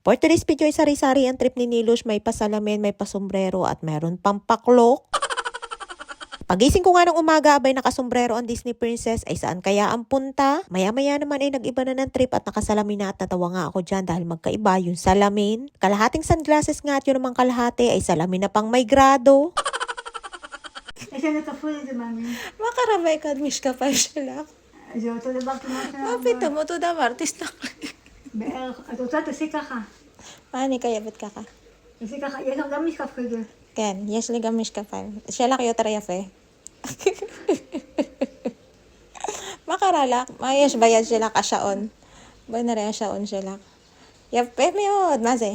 For today's video ay sari-sari ang trip ni Nilush, may pasalamin, may pasombrero at meron pang paklok. Pagising ko nga ng umaga, abay nakasombrero ang Disney Princess, ay saan kaya ang punta? Maya-maya naman ay nag-iba na ng trip at nakasalamin na at natawa nga ako dyan dahil magkaiba yung salamin. Kalahating sunglasses nga at yun namang kalahati ay salamin na pang may grado. Ese to fue de mami. Makarabay ka, mish ka pa siya. Yo te lo back to my Mapita mo to da martis na. אתה רוצה תעשי ככה. Mani kaya ba't kaka? תעשי ככה, יש לך גם משקפי זה. כן, יש לי גם משקפיים. שלך יותר יפה. מה קרה לך? מה יש ביד שלך? השעון. בואי נראה השעון שלך. יפה מאוד. מה זה?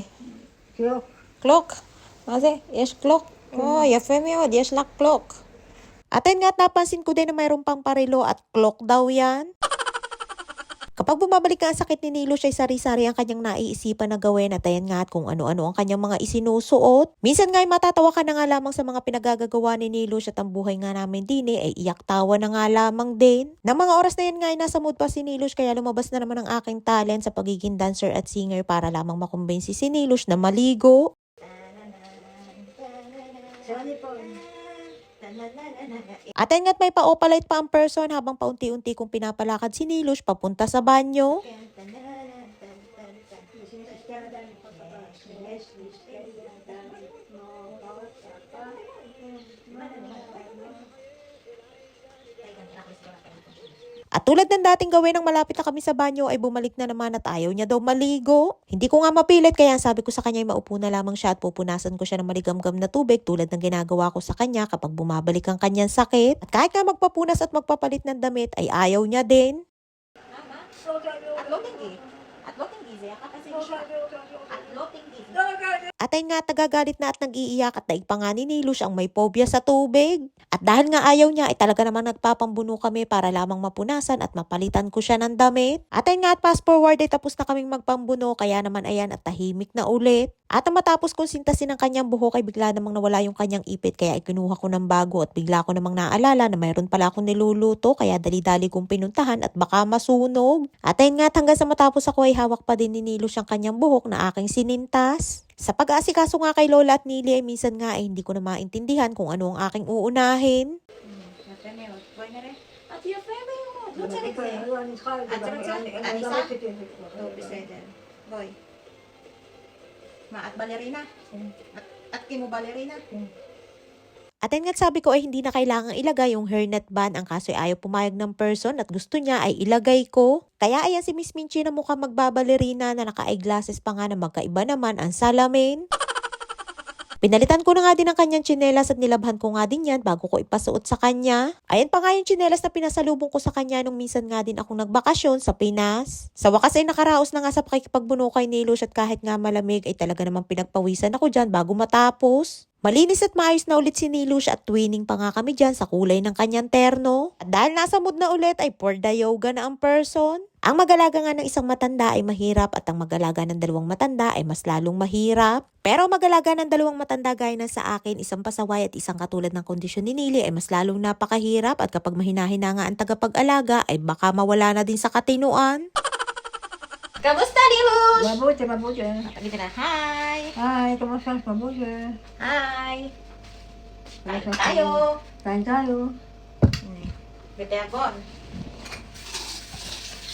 קלוק. קלוק. מה זה? יש קלוק. יפה מאוד. יש לך קלוק. Atin nga at napansin ko din na mayroong pang parilo at clock daw yan. Kapag bumabalik nga ang sakit ni Nilush ay sari-sari ang kanyang naiisipan na gawin at ayan nga at kung ano-ano ang kanyang mga isinusuot. Minsan nga ay matatawa ka na nga lamang sa mga pinagagagawa ni Nilush at ang buhay nga namin din ay iyak-tawa na nga lamang din. Nang mga oras na yan nga ay nasa mood pa si Nilush kaya lumabas na naman ang aking talent sa pagiging dancer at singer para lamang makumbinsi si Nilush na maligo. Sorry po. At ayun nga't may pa-opalite pa ang person habang paunti-unti kong pinapalakad si Nilush papunta sa banyo. At tulad ng dating gawin ng malapit na kami sa banyo ay bumalik na naman at ayaw niya daw maligo. Hindi ko nga mapilit kaya sabi ko sa kanya ay maupo na lamang siya at pupunasan ko siya ng maligamgam na tubig tulad ng ginagawa ko sa kanya kapag bumabalik ang kanyang sakit. At kahit nga magpapunas at magpapalit ng damit ay ayaw niya din. At ay nga tagagalit na at nag-iiyak at daig pa nga ni Nilush ang may phobia sa tubig. At dahil nga ayaw niya ay talaga namang nagpapambuno kami para lamang mapunasan at mapalitan ko siya ng damit. At ay nga at fast forward ay tapos na kaming magpambuno kaya naman ayan at tahimik na ulit. At ang matapos kong sintasin ang kanyang buhok ay bigla namang nawala yung kanyang ipit kaya ikinuha ko ng bago at bigla ko namang naalala na mayroon pala akong niluluto kaya dali-dali kong pinuntahan at baka masunog. At ayun nga hanggang sa matapos ako ay hawak pa din ni Nilush ang kanyang buhok na aking sinintas. Sa pag-aasikaso nga kay Lola at Nili ay minsan nga ay hindi ko na maintindihan kung ano ang aking uunahin. At balerina? At kimo balerina? At ayun nga't sabi ko ay hindi na kailangang ilagay yung hairnet band ang kaso ay ayaw pumayag ng person at gusto niya ay ilagay ko. Kaya ayan si Miss Minchi na mukhang magbabalerina na naka-eyeglasses pa nga na magkaiba naman ang salamin. Pinalitan ko na nga din ang kanyang tsinelas at nilabhan ko nga din yan bago ko ipasuot sa kanya. Ayan pa nga yung tsinelas na pinasalubong ko sa kanya nung minsan nga din akong nagbakasyon sa Pinas. Sa wakas ay nakaraos na nga sa pakikipagbuno kay Nilush at kahit nga malamig ay talaga namang pinagpawisan ako dyan bago matapos. Malinis at maayos na ulit si Nilush at twinning pa nga kami dyan sa kulay ng kanyang terno. At dahil nasa mood na ulit ay for the yoga na ang person. Ang mag-alaga nga ng isang matanda ay mahirap at ang mag-alaga ng dalawang matanda ay mas lalong mahirap. Pero mag-alaga ng dalawang matanda gaya ng sa akin, isang pasaway at isang katulad ng kondisyon ni Nili ay mas lalong napakahirap at kapag mahina-hina nga ang tagapag-alaga ay baka mawala na din sa katinuan. Kamusta, Nilush? Mabuti, mabuti. Sabi ka na, hi! Hi, kamusta? Mabuti. Hi! Kain Kamusta? tayo! Kain tayo. Bete ako.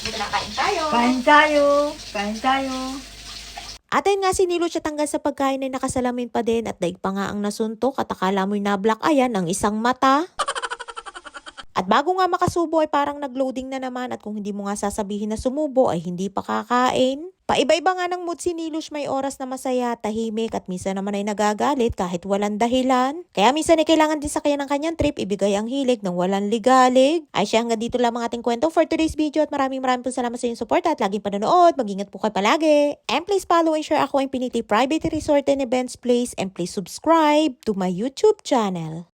Dito na kain tayo. Kain tayo. Kain tayo. At ayun nga si Nilush at hanggang sa pagkain ay nakasalamin pa din at daig pa nga ang nasuntok at akala mo'y na-black ayan ang isang mata. At bago nga makasubo ay parang nag-loading na naman at kung hindi mo nga sasabihin na sumubo ay hindi pa kakain. Paiba-iba nga ng mood si Nilush, may oras na masaya, tahimik at minsan naman ay nagagalit kahit walang dahilan. Kaya minsan ay kailangan din sa kanya ng kanyang trip ibigay ang hilig ng walang ligalig. Ay siya hanggang dito lang ang ating kwento for today's video at maraming po salamat sa inyong support at laging panonood. Mag-ingat po kayo palagi. And please follow and share ako ang Infinity Private Resort and Events Place and please subscribe to my YouTube channel.